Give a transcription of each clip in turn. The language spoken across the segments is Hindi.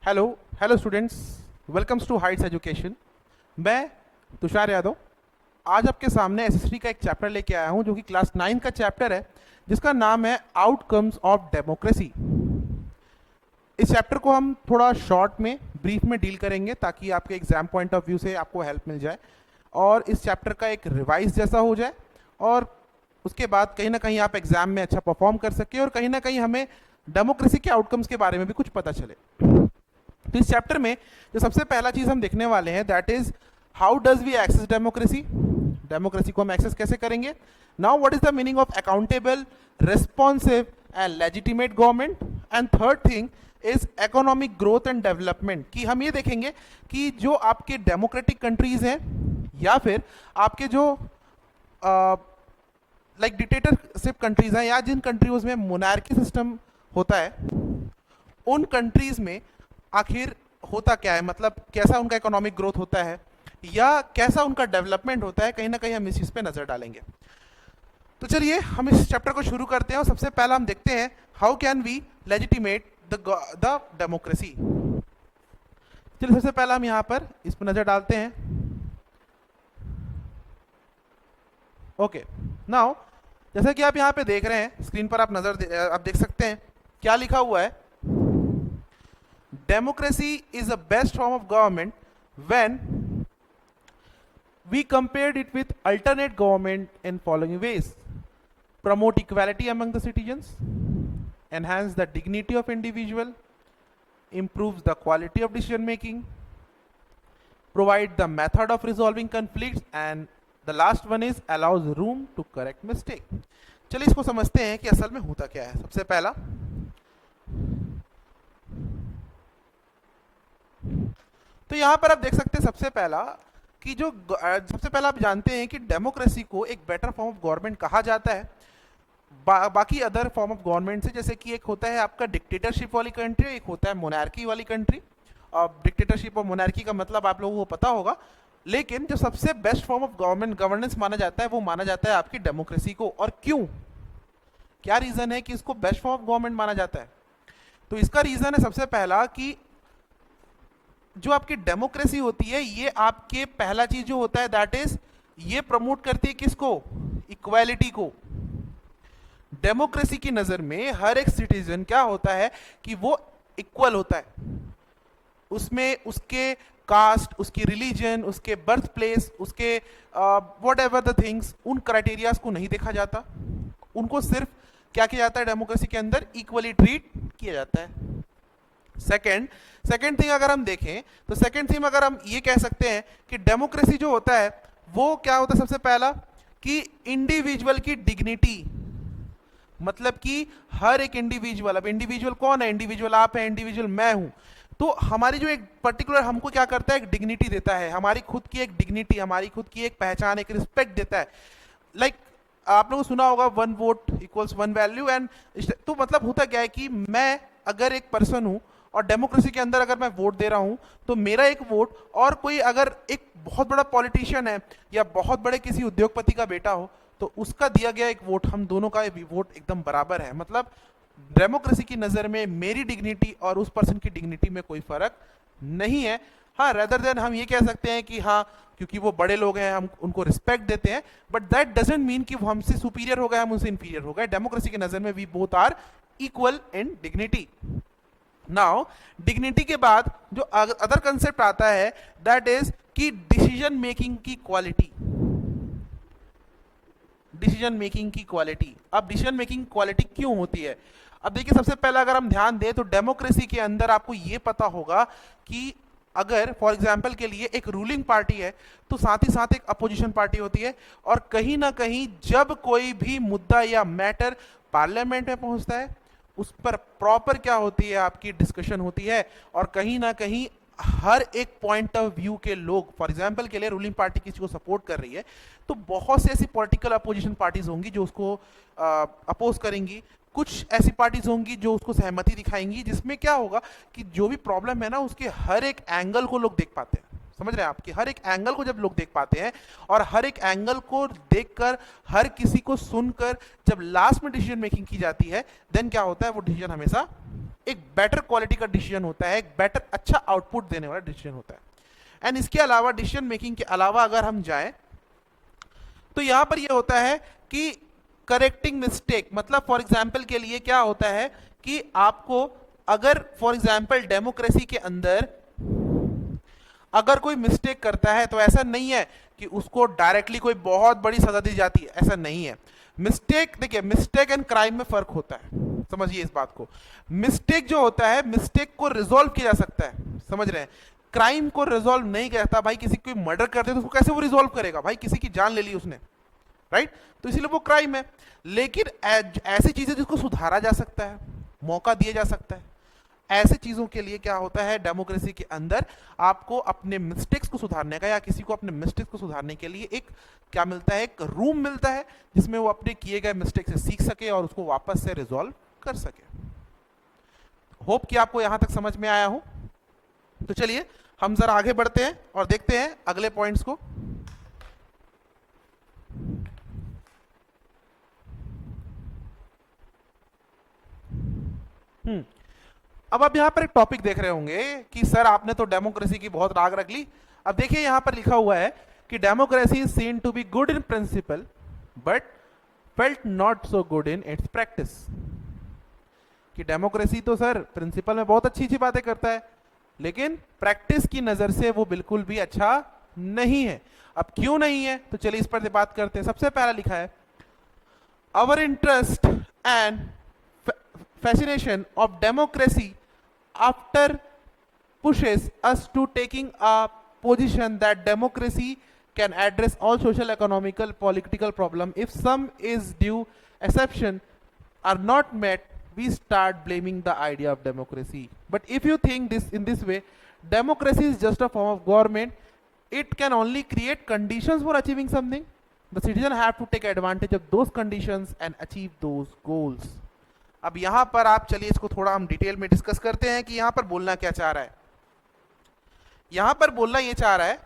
Hello hello students, welcomes to Heights Education. मैं तुषार यादव आज आपके सामने एसएसटी का एक चैप्टर लेके आया हूं जो कि क्लास 9 का चैप्टर है, जिसका नाम है आउटकम्स ऑफ डेमोक्रेसी। इस चैप्टर को हम थोड़ा शॉर्ट में ब्रीफ में डील करेंगे ताकि आपके एग्जाम पॉइंट ऑफ व्यू से आपको हेल्प मिल जाए और इस चैप्टर का एक रिवाइज जैसा हो जाए, और उसके बाद कहीं ना कहीं आप एग्जाम में अच्छा परफॉर्म कर सके और कहीं ना कहीं हमें डेमोक्रेसी के आउटकम्स के बारे में भी कुछ पता चले। तो इस चैप्टर में जो सबसे पहला चीज हम देखने वाले हैं that is how does we access democracy. Democracy को हम एक्सेस कैसे करेंगे। Now what is the meaning of accountable, responsive and legitimate government. And third thing is economic growth and development, कि हम ये देखेंगे कि जो आपके डेमोक्रेटिक कंट्रीज हैं या फिर आपके जो लाइक डिक्टेटरशिप कंट्रीज हैं या जिन कंट्रीज में मोनार्की सिस्टम होता है, उन कंट्रीज में आखिर होता क्या है, मतलब कैसा उनका इकोनॉमिक ग्रोथ होता है या कैसा उनका डेवलपमेंट होता है। कहीं ना कहीं हम इस चीज पे नजर डालेंगे। तो चलिए हम इस चैप्टर को शुरू करते हैं और सबसे पहला हम देखते हैं how can we legitimate the democracy. चलिए सबसे पहला हम यहाँ पर इस पर नजर डालते हैं। ओके, नाउ जैसा कि आप यहाँ पे देख रहे हैं स्क्रीन पर, आप देख सकते हैं क्या लिखा हुआ है। Democracy is the best form of government when we compared it with alternate government in following ways: promote equality among the citizens, enhance the dignity of individual, improves the quality of decision making, provide the method of resolving conflicts, and the last one is allows room to correct mistake। चलिए इसको समझते हैं कि असल में होता क्या है। सबसे पहला तो यहां पर आप देख सकते हैं सबसे पहला कि जो सबसे पहला आप जानते हैं कि डेमोक्रेसी को एक बेटर फॉर्म ऑफ गवर्नमेंट कहा जाता है बाकी अदर फॉर्म ऑफ गवर्नमेंट से। जैसे कि एक होता है आपका डिक्टेटरशिप वाली कंट्री, एक होता है मोनार्की वाली कंट्री। और डिक्टेटरशिप और मोनार्की का मतलब आप लोगों को पता होगा, लेकिन जो सबसे बेस्ट फॉर्म ऑफ गवर्नेंस माना जाता है वो माना जाता है आपकी डेमोक्रेसी को। और क्यों, क्या रीजन है कि इसको बेस्ट फॉर्म ऑफ गवर्नमेंट माना जाता है? तो इसका रीजन है सबसे पहला कि जो आपकी डेमोक्रेसी होती है ये आपके पहला चीज जो होता है दैट इज ये प्रमोट करती है किसको? इक्वालिटी को। डेमोक्रेसी की नजर में हर एक सिटीजन क्या होता है कि वो इक्वल होता है। उसमें उसके कास्ट, उसकी रिलीजन, उसके बर्थ प्लेस, उसके वॉट एवर द थिंग्स, उन क्राइटेरियाज को नहीं देखा जाता। उनको सिर्फ क्या किया जाता है डेमोक्रेसी के अंदर? इक्वली ट्रीट किया जाता है। सेकंड थिंग अगर हम देखें तो सेकंड थिंग अगर हम ये कह सकते हैं कि डेमोक्रेसी जो होता है वो क्या होता है? सबसे पहला कि इंडिविजुअल की डिग्निटी, मतलब कि हर एक इंडिविजुअल, अब इंडिविजुअल कौन है? इंडिविजुअल आप है, इंडिविजुअल मैं हूं। तो हमारी जो एक पर्टिकुलर हमको क्या करता है? एक डिग्निटी देता है, हमारी खुद की एक डिग्निटी, हमारी खुद की एक पहचान, एक रिस्पेक्ट देता है। लाइक आप लोगों को सुना होगा one vote equals one value. And तो मतलब होता क्या है कि मैं अगर एक पर्सन हूं और डेमोक्रेसी के अंदर अगर मैं वोट दे रहा हूं तो मेरा एक वोट और कोई अगर एक बहुत बड़ा पॉलिटिशियन है या बहुत बड़े किसी उद्योगपति का बेटा हो तो उसका दिया गया एक वोट, हम दोनों का वोट एकदम बराबर है। मतलब डेमोक्रेसी की नजर में मेरी डिग्निटी और उस पर्सन की डिग्निटी में कोई फर्क नहीं है। हाँ, रेदर देन हम ये कह सकते हैं कि हाँ क्योंकि वो बड़े लोग हैं हम उनको रिस्पेक्ट देते हैं, बट दैट डजंट मीन कि वो हमसे सुपीरियर हो गए, हम उनसे इंफीरियर हो गए। डेमोक्रेसी की नजर में we both are equal in dignity. Now dignity के बाद जो अदर कंसेप्ट आता है दैट इज कि डिसीजन मेकिंग की क्वालिटी। डिसीजन मेकिंग की क्वालिटी, अब डिसीजन मेकिंग क्वालिटी क्यों होती है? अब देखिए सबसे पहला अगर हम ध्यान दें तो डेमोक्रेसी के अंदर आपको यह पता होगा कि अगर फॉर एग्जाम्पल के लिए एक रूलिंग पार्टी है तो साथ ही साथ एक अपोजिशन पार्टी होती है, और कहीं ना कहीं जब कोई भी मुद्दा या मैटर पार्लियामेंट में पहुंचता है उस पर प्रॉपर क्या होती है? आपकी डिस्कशन होती है। और कहीं ना कहीं हर एक पॉइंट ऑफ व्यू के लोग, फॉर एग्जांपल के लिए रूलिंग पार्टी किसी को सपोर्ट कर रही है तो बहुत सी ऐसी पॉलिटिकल अपोजिशन पार्टीज होंगी जो उसको अपोज करेंगी, कुछ ऐसी पार्टीज होंगी जो उसको सहमति दिखाएंगी, जिसमें क्या होगा कि जो भी प्रॉब्लम है ना उसके हर एक एंगल को लोग देख पाते हैं। समझ रहे हैं आप कि हर एक एंगल को जब लोग देख पाते हैं और हर एक एंगल को देखकर, हर किसी को सुनकर जब लास्ट में डिसीजन मेकिंग की जाती है, देन क्या होता है? वो डिसीजन हमेशा एक बेटर क्वालिटी का डिसीजन होता है, एक बेटर अच्छा आउटपुट देने वाला डिसीजन होता है। एंड इसके अलावा डिसीजन मेकिंग के अलावा अगर हम जाएं तो यहां पर ये होता है कि करेक्टिंग मिस्टेक, मतलब फॉर एग्जाम्पल के लिए क्या होता है कि आपको अगर फॉर एग्जाम्पल डेमोक्रेसी के अंदर अगर कोई मिस्टेक करता है तो ऐसा नहीं है कि उसको डायरेक्टली कोई बहुत बड़ी सजा दी जाती है, ऐसा नहीं है। मिस्टेक, देखिए मिस्टेक एंड क्राइम में फर्क होता है, समझिए इस बात को। मिस्टेक जो होता है, मिस्टेक को रिजॉल्व किया जा सकता है, समझ रहे हैं। क्राइम को रिजॉल्व नहीं किया जाता। भाई किसी कोई मर्डर कर दे तो उसको कैसे वो रिजॉल्व करेगा, भाई किसी की जान ले ली उसने, राइट? तो इसीलिए वो क्राइम है। लेकिन ऐसी चीजें जिसको सुधारा जा सकता है, मौका दिया जा सकता है, ऐसे चीजों के लिए क्या होता है, डेमोक्रेसी के अंदर आपको अपने मिस्टेक्स को सुधारने का या किसी को अपने मिस्टेक्स को सुधारने के लिए एक क्या मिलता है, एक रूम मिलता है जिसमें वो अपने किए गए मिस्टेक से सीख सके और उसको वापस से रिजॉल्व कर सके। होप कि आपको यहां तक समझ में आया हो। तो चलिए हम जरा आगे बढ़ते हैं और देखते हैं अगले पॉइंट्स को। अब आप यहां पर एक टॉपिक देख रहे होंगे कि सर आपने तो डेमोक्रेसी की बहुत राग रख ली। अब देखिए यहां पर लिखा हुआ है कि democracy is seen to be good in principle but felt not so good in its practice. कि डेमोक्रेसी तो सर प्रिंसिपल में बहुत अच्छी अच्छी बातें करता है, लेकिन प्रैक्टिस की नजर से वो बिल्कुल भी अच्छा नहीं है। अब क्यों नहीं है, तो चलिए इस पर बात करते हैं। सबसे पहला लिखा है, our interest and fascination of democracy after pushes us to taking a position that democracy can address all social, economical, political problem. If some is due exception are not met, we start blaming the idea of democracy. But if you think this in this way, democracy is just a form of government. It can only create conditions for achieving something. The citizen have to take advantage of those conditions and achieve those goals. अब यहां पर आप चलिए इसको थोड़ा हम डिटेल में डिस्कस करते हैं कि यहां पर बोलना क्या चाह रहा है। यहां पर बोलना ये चाह रहा है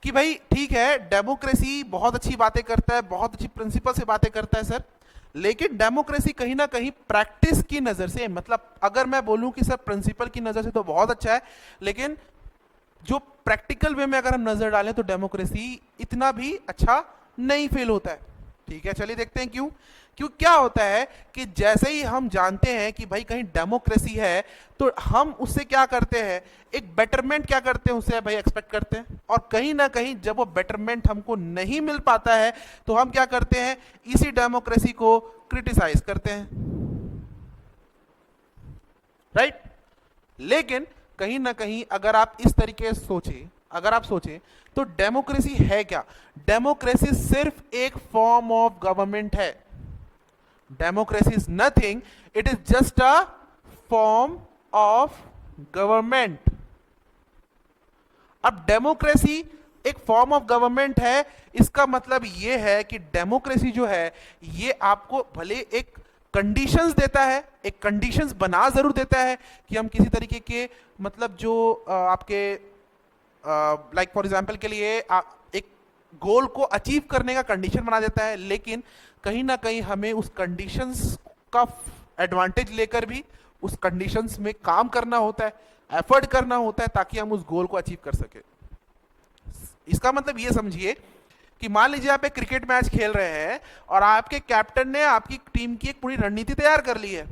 कि भाई ठीक है, डेमोक्रेसी बहुत अच्छी बातें करता है, बहुत अच्छी प्रिंसिपल से बातें करता है सर, लेकिन डेमोक्रेसी कहीं ना कहीं प्रैक्टिस की नजर से, मतलब अगर मैं बोलूं कि सर प्रिंसिपल की नजर से तो बहुत अच्छा है, लेकिन जो प्रैक्टिकल वे में अगर हम नजर डालें तो डेमोक्रेसी इतना भी अच्छा नहीं फील होता है। ठीक है, चलिए देखते हैं क्यों। क्यों क्या होता है कि जैसे ही हम जानते हैं कि भाई कहीं डेमोक्रेसी है तो हम उससे क्या करते हैं, एक बेटरमेंट क्या करते हैं उससे भाई एक्सपेक्ट करते हैं, और कहीं ना कहीं जब वो बेटरमेंट हमको नहीं मिल पाता है तो हम क्या करते हैं, इसी डेमोक्रेसी को क्रिटिसाइज करते हैं, राइट? लेकिन कहीं ना कहीं अगर आप इस तरीके से सोचें, अगर आप सोचें तो डेमोक्रेसी है क्या? डेमोक्रेसी सिर्फ एक फॉर्म ऑफ गवर्नमेंट है। Democracy is nothing, it is just a form of government. अब डेमोक्रेसी एक फॉर्म ऑफ गवर्नमेंट है, इसका मतलब यह है कि डेमोक्रेसी जो है ये आपको भले एक कंडीशंस देता है, एक कंडीशंस बना जरूर देता है कि हम किसी तरीके के मतलब जो आपके लाइक फॉर एग्जांपल के लिए एक गोल को अचीव करने का कंडीशन बना देता है, लेकिन कहीं ना कहीं हमें उस कंडीशंस का एडवांटेज लेकर भी उस कंडीशंस में काम करना होता है, एफर्ट करना होता है ताकि हम उस गोल को अचीव कर सके। इसका मतलब ये समझिए कि मान लीजिए आप एक क्रिकेट मैच खेल रहे हैं और आपके कैप्टन ने आपकी टीम की एक पूरी रणनीति तैयार कर ली है,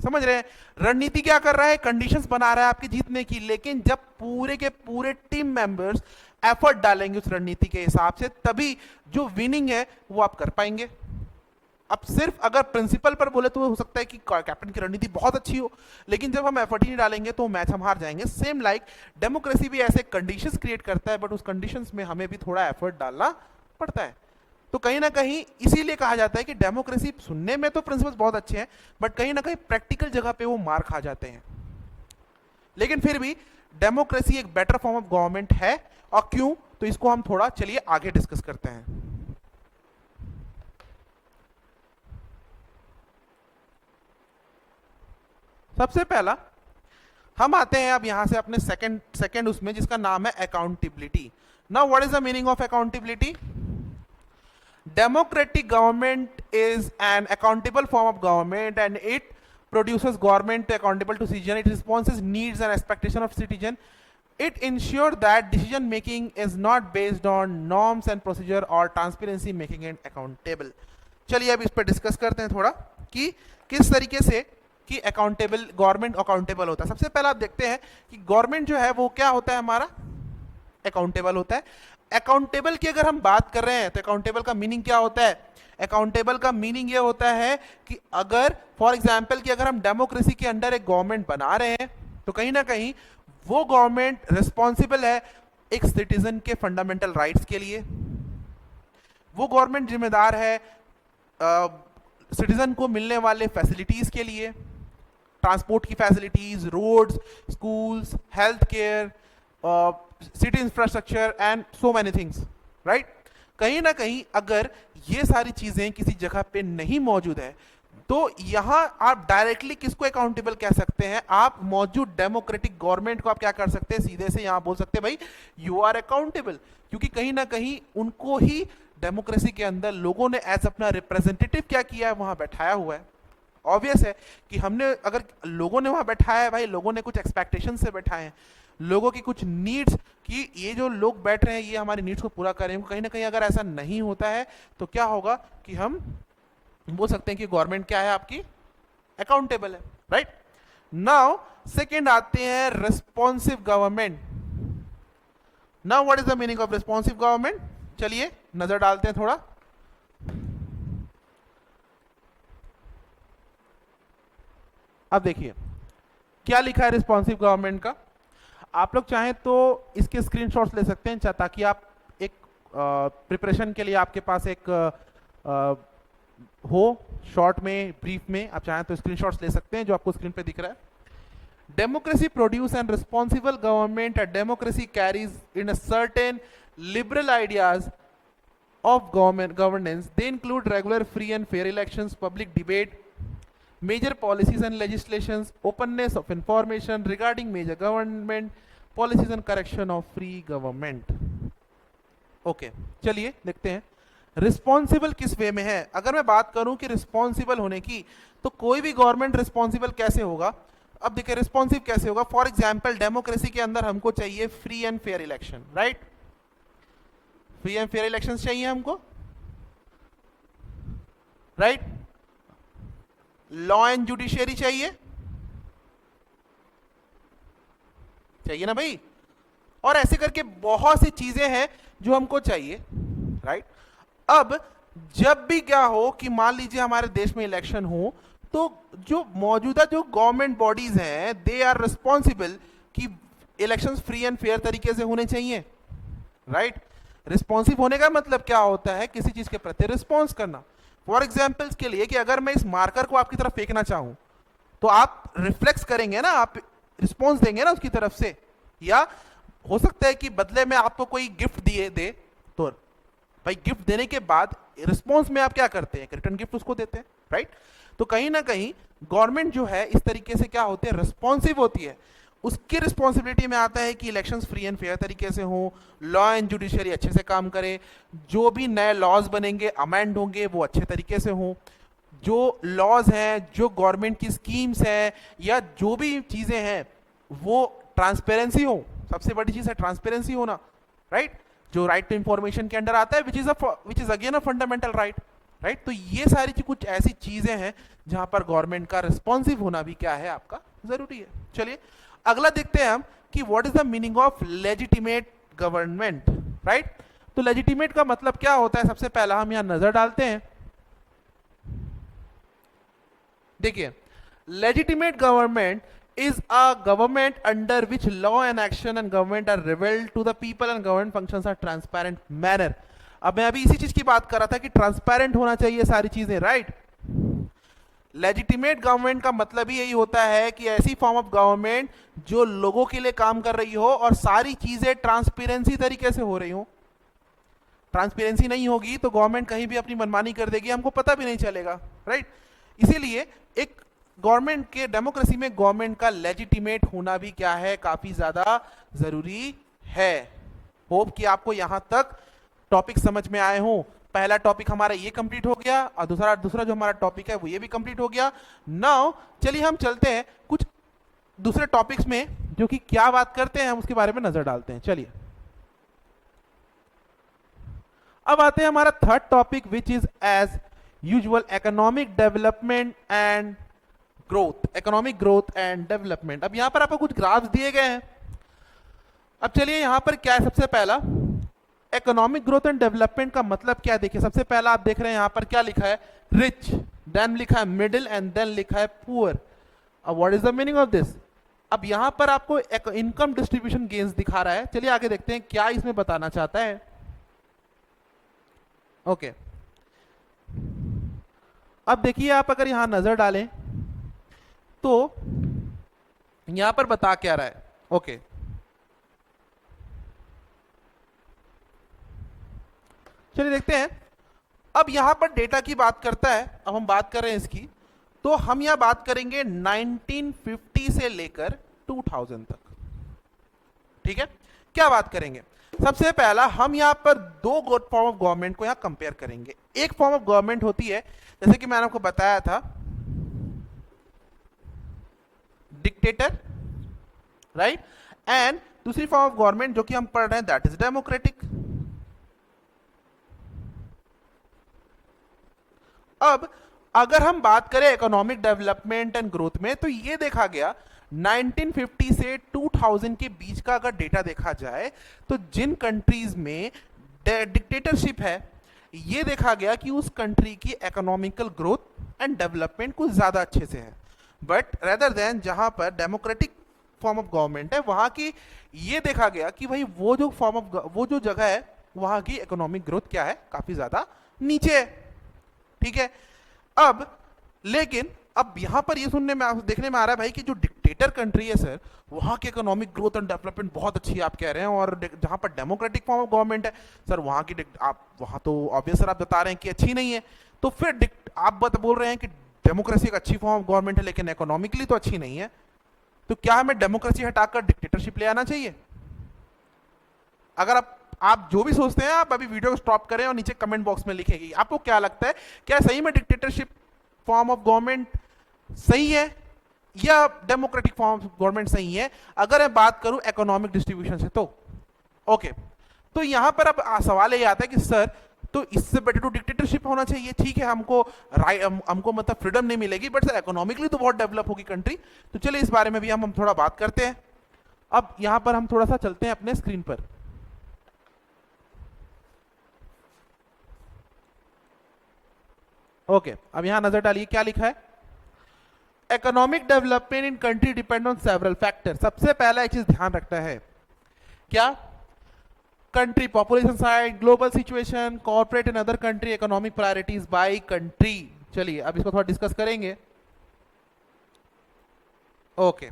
समझ रहे हैं? रणनीति क्या कर रहा है, कंडीशंस बना रहा है आपकी जीतने की, लेकिन जब पूरे के पूरे टीम मेंबर्स एफर्ट डालेंगे उस रणनीति के हिसाब से, तभी जो विनिंग है वो आप कर पाएंगे। अब सिर्फ अगर प्रिंसिपल पर बोले तो हो सकता है कि कैप्टन की रणनीति बहुत अच्छी हो, लेकिन जब हम एफर्ट ही नहीं डालेंगे तो मैच हम हार जाएंगे। सेम लाइक डेमोक्रेसी भी ऐसे कंडीशंस क्रिएट करता है, बट उस कंडीशंस में हमें भी थोड़ा एफर्ट डालना पड़ता है। तो कहीं ना कहीं इसीलिए कहा जाता है कि डेमोक्रेसी सुनने में तो प्रिंसिपल्स बहुत अच्छे हैं, बट कहीं ना कहीं प्रैक्टिकल जगह पे वो मार खा जाते हैं। लेकिन फिर भी डेमोक्रेसी एक बेटर फॉर्म ऑफ गवर्नमेंट है। और क्यों, तो इसको हम थोड़ा चलिए आगे डिस्कस करते हैं। सबसे पहला हम आते हैं अब यहां से अपने सेकंड उसमें, जिसका नाम है accountability. Now what is the meaning of accountability? Democratic government is an accountable form of government and it produces government accountable to citizen. It responses needs and expectation of citizen. It ensures that decision making is not based on norms and procedure or transparency, making it accountable. चलिए अब इस पर डिस्कस करते हैं थोड़ा कि किस तरीके से कि अकाउंटेबल गवर्नमेंट अकाउंटेबल होता है. सबसे पहले आप देखते हैं कि गवर्नमेंट जो है वो क्या होता है हमारा अकाउंटेबल होता है. अकाउंटेबल की अगर हम बात कर रहे हैं तो अकाउंटेबल का मीनिंग क्या होता है. अकाउंटेबल का मीनिंग ये होता है कि अगर फॉर एग्जांपल कि अगर हम डेमोक्रेसी के अंडर एक गवर्नमेंट बना रहे हैं तो कहीं ना कहीं वो गवर्नमेंट रिस्पॉन्सिबल है एक सिटीजन के फंडामेंटल राइट्स के लिए. वो गवर्नमेंट जिम्मेदार है सिटीजन को मिलने वाले फैसिलिटीज के लिए, ट्रांसपोर्ट की facilities, roads, schools, health care, city infrastructure and so many things, right. कहीं ना कहीं अगर ये सारी चीजें किसी जगह पे नहीं मौजूद है तो यहां आप डायरेक्टली किसको अकाउंटेबल कह सकते हैं, आप मौजूद डेमोक्रेटिक गवर्नमेंट को आप क्या कर सकते हैं, सीधे से यहां बोल सकते हैं भाई यू आर अकाउंटेबल, क्योंकि कहीं ना कहीं उनको ही डेमोक्रेसी के अंदर लोगों ने एज अपना रिप्रेजेंटेटिव क्या किया है, वहां बैठाया हुआ है. ऑब्वियस है कि हमने अगर लोगों ने वहां बैठाया है भाई, लोगों ने कुछ एक्सपेक्टेशन से बैठाए हैं, लोगों की कुछ नीड्स कि ये जो लोग बैठ रहे हैं ये हमारी नीड्स को पूरा करें. कहीं ना कहीं अगर ऐसा नहीं होता है तो क्या होगा कि हम बोल सकते हैं कि गवर्नमेंट क्या है आपकी अकाउंटेबल है, राइट. नाउ सेकंड आते हैं responsive government. Now what is the meaning of responsive government, चलिए नजर डालते हैं थोड़ा. अब देखिए क्या लिखा है रिस्पॉन्सिव गवर्नमेंट का. आप लोग चाहें तो इसके स्क्रीनशॉट्स ले सकते हैं ताकि आप एक प्रिपरेशन के लिए आपके पास एक हो शॉर्ट में, ब्रीफ में, आप चाहें तो स्क्रीनशॉट्स ले सकते हैं जो आपको स्क्रीन पे दिख रहा है. Democracy produce and responsible government. A democracy carries in a certain liberal ideas of governance. They include regular, free and fair elections, public debate, major policies and legislations, openness of information regarding major government policies and correction of free government. Okay, चलिए देखते हैं रिस्पॉन्सिबल किस वे में है. अगर मैं बात करूं कि रिस्पॉन्सिबल होने की तो कोई भी गवर्नमेंट रिस्पॉन्सिबल कैसे होगा. अब देखिए रिस्पॉन्सिव कैसे होगा. फॉर एग्जाम्पल डेमोक्रेसी के अंदर हमको चाहिए free and fair election, right. Free and fair elections चाहिए हमको, राइट. लॉ एंड जुडिशियरी चाहिए ना भाई. और ऐसे करके बहुत सी चीजें हैं जो हमको चाहिए, राइट. अब जब भी क्या हो कि मान लीजिए हमारे देश में इलेक्शन हो तो जो मौजूदा जो गवर्नमेंट बॉडीज हैं दे आर रिस्पॉन्सिबल कि इलेक्शंस फ्री एंड फेयर तरीके से होने चाहिए, राइट. रिस्पॉन्सिव होने का मतलब क्या होता है, किसी चीज के प्रति रिस्पॉन्स करना. फॉर एग्जाम्पल के लिए कि अगर मैं इस मार्कर को आपकी तरफ फेंकना चाहूं तो आप रिफ्लेक्स करेंगे ना, आप रिस्पॉन्स देंगे ना उसकी तरफ से. या हो सकता है कि बदले में आपको कोई गिफ्ट दिए दे तो भाई गिफ्ट देने के बाद रिस्पॉन्स में आप क्या करते हैं, रिटर्न गिफ्ट उसको देते हैं, राइट. तो कहीं ना कहीं गवर्नमेंट जो है इस तरीके से क्या होती है, रिस्पॉन्सिव होती है. उसकी रिस्पॉन्सिबिलिटी में आता है कि इलेक्शंस फ्री एंड फेयर तरीके से हो, लॉ एंड जुडिशरी अच्छे से काम करे, जो भी नए लॉज बनेंगे अमेंड होंगे वो अच्छे तरीके से हो, जो लॉज हैं, जो गवर्नमेंट की स्कीम्स हैं या जो भी चीजें हैं वो ट्रांसपेरेंसी हो. सबसे बड़ी चीज है ट्रांसपेरेंसी होना, राइट. जो राइट टू इंफॉर्मेशन के अंडर आता है which is again a fundamental right, right. तो ये सारी कुछ ऐसी चीजें हैं जहां पर गवर्नमेंट का रिस्पॉन्सिव होना भी क्या है आपका जरूरी है. चलिए अगला देखते हैं हम कि what is the meaning of legitimate government, right. तो लेजिटिमेट का मतलब क्या होता है, सबसे पहला हम यहां नजर डालते हैं. देखिए legitimate government is a government under which law and action and government are revealed to the people and government functions are transparent manner. अब मैं अभी इसी चीज की बात कर रहा था कि ट्रांसपेरेंट होना चाहिए सारी चीजें, राइट. लेजिटिमेट गवर्नमेंट का मतलब ही यही होता है कि ऐसी फॉर्म ऑफ गवर्नमेंट जो लोगों के लिए काम कर रही हो और सारी चीजें ट्रांसपेरेंसी तरीके से हो रही हो. ट्रांसपेरेंसी नहीं होगी तो गवर्नमेंट कहीं भी अपनी मनमानी कर देगी, हमको पता भी नहीं चलेगा, राइट. इसीलिए एक गवर्नमेंट के डेमोक्रेसी में गवर्नमेंट का लेजिटिमेट होना भी क्या है, काफी ज्यादा जरूरी है. होप कि आपको यहां तक टॉपिक समझ में आए हो. पहला टॉपिक हमारा ये कंप्लीट हो गया और दूसरा दूसरा जो हमारा टॉपिक है वो ये भी कंप्लीट हो गया। नाउ चलिए हम चलते हैं कुछ दूसरे टॉपिक्स में जो कि क्या बात करते हैं, हम उसके बारे में नजर डालते हैं। चलिए अब आते हैं हमारा third topic which is as usual economic development and growth. Economic growth and development. अब यहां पर आपको कुछ ग्राफ्स दिए गए हैं। अब चलिए यहां पर क्या है, सबसे पहला इकोनॉमिक ग्रोथ एंड डेवलपमेंट का मतलब क्या है। देखिए सबसे पहला आप देख रहे हैं यहां पर क्या लिखा है, रिच, देन लिखा है मिडिल एंड देन लिखा है पुअर। अब what is the meaning of this. अब यहां पर आपको इनकम डिस्ट्रीब्यूशन गेन्स दिखा रहा है। चलिए आगे देखते हैं क्या इसमें बताना चाहता है। ओके अब देखिए आप अगर यहां नजर डालें तो यहां पर बता क्या रहा है। ओके चलिए देखते हैं। अब यहां पर डेटा की बात करता है, अब हम बात कर रहे हैं इसकी, तो हम यहां बात करेंगे 1950 से लेकर 2000 तक। ठीक है, क्या बात करेंगे। सबसे पहला हम यहां पर दो फॉर्म ऑफ गवर्नमेंट को यहां कंपेयर करेंगे। एक फॉर्म ऑफ गवर्नमेंट होती है जैसे कि मैंने आपको बताया था डिक्टेटर, राइट, एंड दूसरी फॉर्म ऑफ गवर्नमेंट जो कि हम पढ़ रहे हैं दैट इज डेमोक्रेटिक। अब अगर हम बात करें इकोनॉमिक डेवलपमेंट एंड ग्रोथ में तो ये देखा गया 1950 से 2000 के बीच का अगर डेटा देखा जाए तो जिन कंट्रीज में डिक्टेटरशिप है ये देखा गया कि उस कंट्री की इकोनॉमिकल ग्रोथ एंड डेवलपमेंट कुछ ज्यादा अच्छे से है। बट रेदर देन जहां पर डेमोक्रेटिक फॉर्म ऑफ गवर्नमेंट है वहां की ये देखा गया कि भाई वो जो जगह है वहां की इकोनॉमिक ग्रोथ क्या है, काफी ज्यादा नीचे है। ठीक है, अब लेकिन अब यहां पर ये सुनने में देखने में आ रहा है भाई कि जो डिक्टेटर कंट्री है सर वहां की इकोनॉमिक ग्रोथ एंड डेवलपमेंट बहुत अच्छी है आप कह रहे हैं, और जहां पर डेमोक्रेटिक फॉर्म ऑफ गवर्नमेंट है सर वहां की आप वहां तो ऑब्वियस सर आप बता रहे हैं कि अच्छी नहीं है। तो फिर आप बोल रहे हैं कि डेमोक्रेसी एक अच्छी फॉर्म ऑफ गवर्नमेंट है लेकिन इकोनॉमिकली तो अच्छी नहीं है, तो क्या हमें डेमोक्रेसी हटाकर डिक्टेटरशिप ले आना चाहिए। अगर आप जो भी सोचते हैं आप अभी वीडियो को स्टॉप करें और नीचे कमेंट बॉक्स में लिखेंगे आपको क्या लगता है, क्या सही में डिक्टेटरशिप फॉर्म ऑफ गवर्नमेंट सही है या डेमोक्रेटिक फॉर्म ऑफ गवर्नमेंट सही है। अगर मैं बात करूं इकोनॉमिक डिस्ट्रीब्यूशन से तो ओके, तो यहां पर अब सवाल ये आता है कि सर तो इससे बेटर तो डिक्टेटरशिप होना चाहिए। ठीक है, हमको मतलब फ्रीडम नहीं मिलेगी बट सर इकोनॉमिकली तो बहुत डेवलप होगी कंट्री। तो चलिए इस बारे में भी हम थोड़ा बात करते हैं। अब यहां पर हम थोड़ा सा चलते हैं अपने स्क्रीन पर। ओके अब यहां नजर डालिए क्या लिखा है, economic development in country depend on several factor. सबसे पहला एक चीज ध्यान रखना है, क्या, country population size, global situation, corporate and other country economic priorities by country. चलिए अब इसको थोड़ा डिस्कस करेंगे। ओके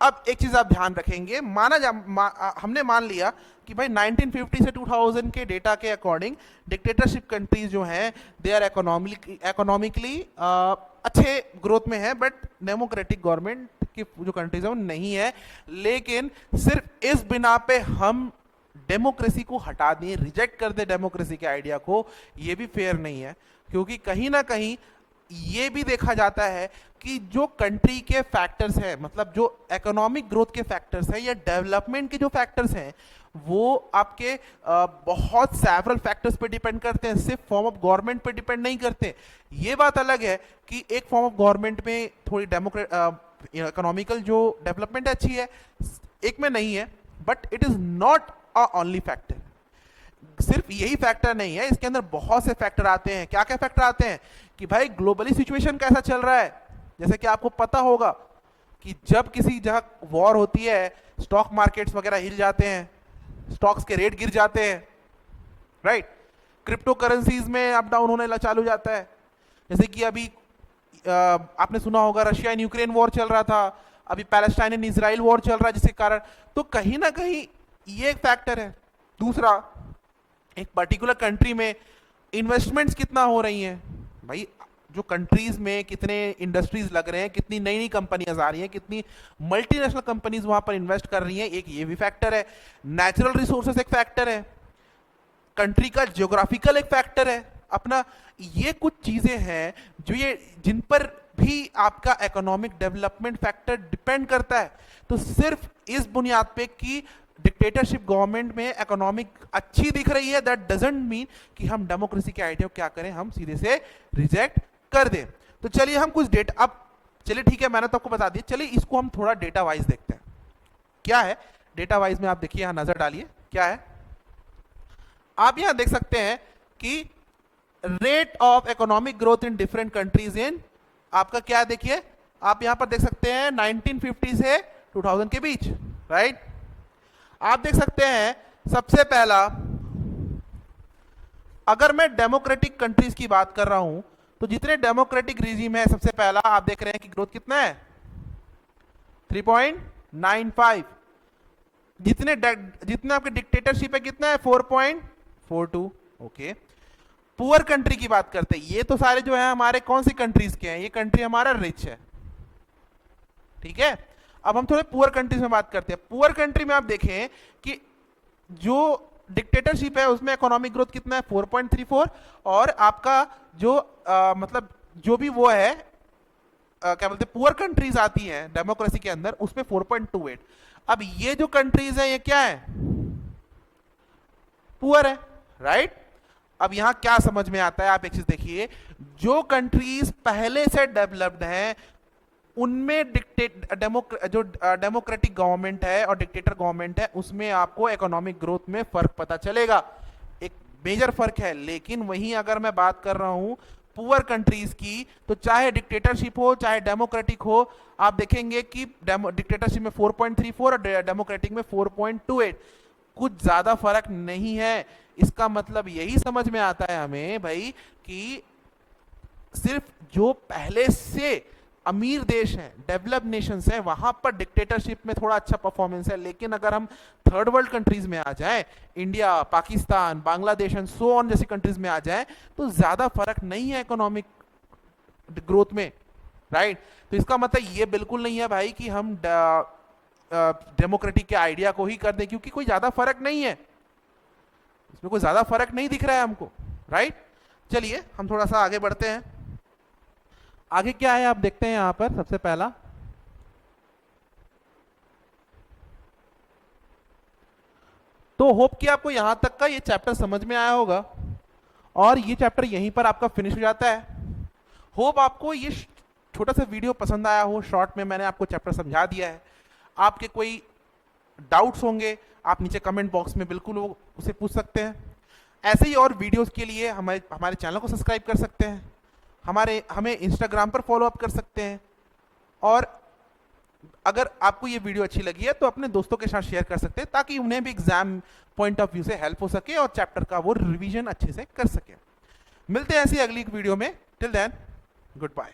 अब एक चीज आप ध्यान रखेंगे, हमने मान लिया कि भाई 1950 से 2000 के डेटा के अकॉर्डिंग डिक्टेटरशिप कंट्रीज जो हैं दे आर इकोनॉमिकली अच्छे ग्रोथ में है, बट डेमोक्रेटिक गवर्नमेंट की जो कंट्रीज है वो नहीं है। लेकिन सिर्फ इस बिना पे हम डेमोक्रेसी को हटा दें, रिजेक्ट कर दें डेमोक्रेसी के आइडिया को, ये भी फेयर नहीं है। क्योंकि कहीं ना कहीं ये भी देखा जाता है कि जो कंट्री के फैक्टर्स हैं, मतलब जो इकोनॉमिक ग्रोथ के फैक्टर्स हैं या डेवलपमेंट के जो फैक्टर्स हैं वो आपके बहुत सेवरल फैक्टर्स पे डिपेंड करते हैं, सिर्फ फॉर्म ऑफ गवर्नमेंट पे डिपेंड नहीं करते। ये बात अलग है कि एक फॉर्म ऑफ गवर्नमेंट में थोड़ी इकोनॉमिकल जो डेवलपमेंट अच्छी है, एक में नहीं है, but it is not a only factor. सिर्फ यही फैक्टर नहीं है, इसके अंदर बहुत से फैक्टर आते हैं। क्या क्या फैक्टर आते हैं कि भाई ग्लोबली सिचुएशन कैसा चल रहा है। जैसे कि आपको पता होगा कि जब किसी जगह वॉर होती है स्टॉक मार्केट्स वगैरह हिल जाते हैं, स्टॉक्स के रेट गिर जाते हैं, राइट, क्रिप्टो करेंसीज में अप डाउन होने चालू जाता है। जैसे कि अभी आपने सुना होगा रशिया एंड यूक्रेन वॉर चल रहा था, अभी पैलेस्टाइन एंड इजराइल वॉर चल रहा है, जिसके कारण तो कहीं ना कहीं ये एक फैक्टर है। दूसरा, एक पर्टिकुलर कंट्री में इन्वेस्टमेंट्स कितना हो रही हैं, भाई जो कंट्रीज में कितने इंडस्ट्रीज लग रहे हैं, कितनी नई नई कंपनियां आ रही हैं, कितनी मल्टीनेशनल कंपनीज वहां पर इन्वेस्ट कर रही हैं, एक ये भी फैक्टर है। नेचुरल रिसोर्सेस एक फैक्टर है। कंट्री का जियोग्राफिकल एक फैक्टर है अपना। ये कुछ चीजें हैं जो ये जिन पर भी आपका इकोनॉमिक डेवलपमेंट फैक्टर डिपेंड करता है। तो सिर्फ इस बुनियाद पे कि डिक्टेटरशिप गवर्नमेंट में इकोनॉमिक अच्छी दिख रही है, दैट डजंट मीन कि हम डेमोक्रेसी के आइडिया को क्या करें, हम सीधे से रिजेक्ट कर दें। तो चलिए हम कुछ डेटा, अब चलिए ठीक है, मैंने तो आपको बता दिया, चलिए इसको हम थोड़ा डेटा वाइज देखते हैं। क्या है डेटा वाइज में, आप देखिए यहां नजर डालिए क्या है। आप यहां देख सकते हैं कि rate of economic growth in different countries in, आपका क्या है देखिए, आप यहां पर देख सकते हैं 1950 से 2000 के बीच, राइट। आप देख सकते हैं सबसे पहला, अगर मैं डेमोक्रेटिक कंट्रीज की बात कर रहा हूं तो जितने डेमोक्रेटिक रिजीम है, सबसे पहला आप देख रहे हैं कि ग्रोथ कितना है 3.95। जितने आपके डिक्टेटरशिप है कितना है 4.42। ओके, पुअर कंट्री की बात करते हैं, ये तो सारे जो है हमारे कौन सी कंट्रीज के हैं, ये कंट्री हमारा रिच है, ठीक है। अब हम थोड़े पुअर कंट्रीज में बात करते हैं। पुअर कंट्री में आप देखें कि जो डिक्टेटरशिप है उसमें इकोनॉमिक ग्रोथ कितना है 4.34, और आपका जो मतलब जो भी वो है क्या बोलते हैं पुअर कंट्रीज आती हैं डेमोक्रेसी के अंदर, उसमें 4.28। अब ये जो कंट्रीज है ये क्या है, पुअर है, राइट। अब यहां क्या समझ में आता है, आप एक चीज देखिए, जो कंट्रीज पहले से डेवलप्ड हैं उनमें जो डेमोक्रेटिक गवर्नमेंट है और डिक्टेटर गवर्नमेंट है उसमें आपको इकोनॉमिक ग्रोथ में फर्क पता चलेगा, एक मेजर फर्क है। लेकिन वहीं अगर मैं बात कर रहा हूं पुअर कंट्रीज की, तो चाहे डिक्टेटरशिप हो चाहे डेमोक्रेटिक हो, आप देखेंगे कि डिक्टेटरशिप में 4.34 और डेमोक्रेटिक में 4.28, कुछ ज्यादा फर्क नहीं है। इसका मतलब यही समझ में आता है हमें भाई कि सिर्फ जो पहले से अमीर देश हैं, डेवलप्ड नेशंस हैं, वहां पर डिक्टेटरशिप में थोड़ा अच्छा परफॉर्मेंस है। लेकिन अगर हम थर्ड वर्ल्ड कंट्रीज में आ जाएं, India, Pakistan, Bangladesh and so on जैसी कंट्रीज में आ जाएं, तो ज्यादा फर्क नहीं है इकोनॉमिक ग्रोथ में, राइट। तो इसका मतलब ये बिल्कुल नहीं है भाई कि हम डेमोक्रेटिक के आइडिया को ही कर दें, क्योंकि कोई ज्यादा फर्क नहीं है, इसमें कोई ज्यादा फर्क नहीं दिख रहा है हमको, राइट। चलिए हम थोड़ा सा आगे बढ़ते हैं। आगे क्या है आप देखते हैं यहां पर, सबसे पहला तो होप कि आपको यहां तक का ये चैप्टर समझ में आया होगा, और ये चैप्टर यहीं पर आपका फिनिश हो जाता है। होप आपको ये छोटा सा वीडियो पसंद आया हो, शॉर्ट में मैंने आपको चैप्टर समझा दिया है। आपके कोई डाउट्स होंगे आप नीचे कमेंट बॉक्स में बिल्कुल उसे पूछ सकते हैं। ऐसे ही और वीडियोस के लिए हमारे चैनल को सब्सक्राइब कर सकते हैं, हमें इंस्टाग्राम पर फॉलो अप कर सकते हैं, और अगर आपको ये वीडियो अच्छी लगी है तो अपने दोस्तों के साथ शेयर कर सकते हैं, ताकि उन्हें भी एग्जाम पॉइंट ऑफ व्यू से हेल्प हो सके और चैप्टर का वो रिवीजन अच्छे से कर सके। मिलते हैं ऐसी अगली वीडियो में, टिल देन गुड बाय।